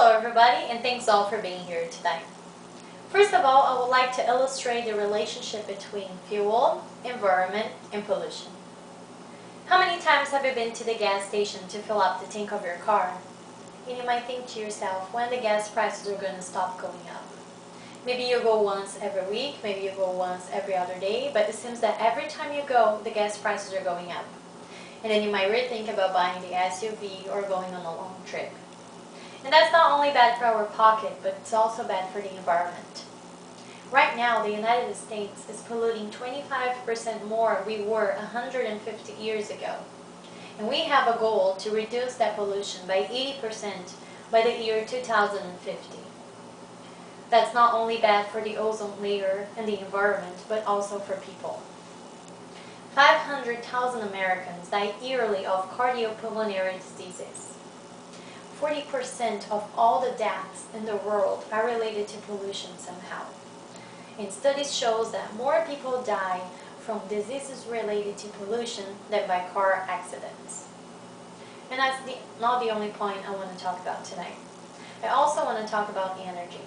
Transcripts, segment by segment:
Hello everybody, and thanks all for being here tonight. First of all, I would like to illustrate the relationship between fuel, environment, and pollution. How many times have you been to the gas station to fill up the tank of your car? And you might think to yourself, when the gas prices are going to stop going up? Maybe you go once every week, maybe you go once every other day, but it seems that every time you go, the gas prices are going up. And then you might rethink about buying the SUV or going on a long trip. And that's not only bad for our pocket, but it's also bad for the environment. Right now, the United States is polluting 25% more than we were 150 years ago. And we have a goal to reduce that pollution by 80% by the year 2050. That's not only bad for the ozone layer and the environment, but also for people. 500,000 Americans die yearly of cardiopulmonary diseases. 40% of all the deaths in the world are related to pollution somehow. And studies show that more people die from diseases related to pollution than by car accidents. And that's not the only point I want to talk about tonight. I also want to talk about energy.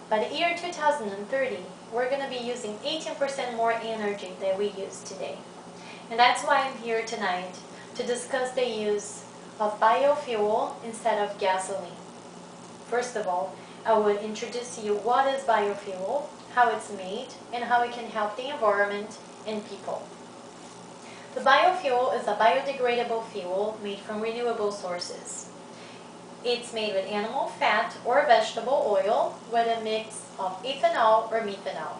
By the year 2030, we're going to be using 18% more energy than we use today. And that's why I'm here tonight to discuss the use of biofuel instead of gasoline. First of all, I will introduce to you what is biofuel, how it's made, and how it can help the environment and people. The biofuel is a biodegradable fuel made from renewable sources. It's made with animal fat or vegetable oil with a mix of ethanol or methanol.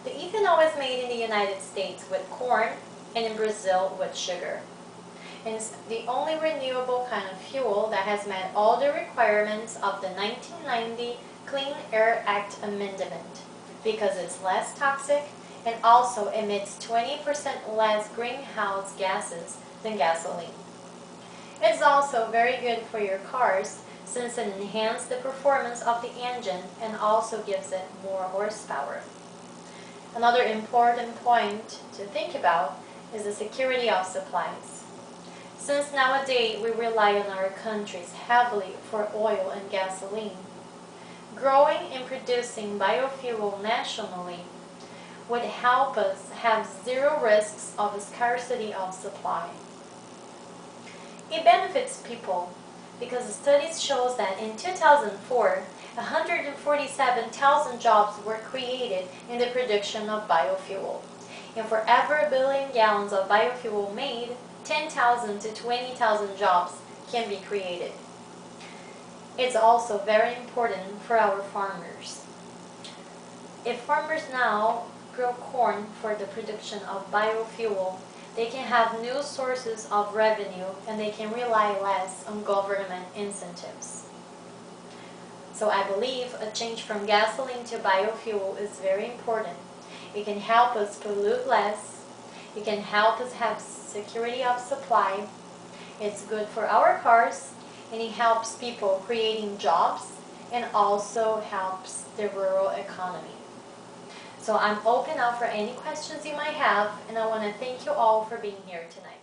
The ethanol is made in the United States with corn and in Brazil with sugar. And it's the only renewable kind of fuel that has met all the requirements of the 1990 Clean Air Act amendment because it's less toxic and also emits 20% less greenhouse gases than gasoline. It's also very good for your cars since it enhances the performance of the engine and also gives it more horsepower. Another important point to think about is the security of supplies. Since nowadays we rely on our countries heavily for oil and gasoline, growing and producing biofuel nationally would help us have zero risks of a scarcity of supply. It benefits people because the studies show that in 2004, 147,000 jobs were created in the production of biofuel. And for every 1 billion gallons of biofuel made, 10,000 to 20,000 jobs can be created. It's also very important for our farmers. If farmers now grow corn for the production of biofuel, they can have new sources of revenue and they can rely less on government incentives. So I believe a change from gasoline to biofuel is very important. It can help us pollute less. It can help us have security of supply. It's good for our cars, and it helps people creating jobs and also helps the rural economy. So I'm open now for any questions you might have, and I want to thank you all for being here tonight.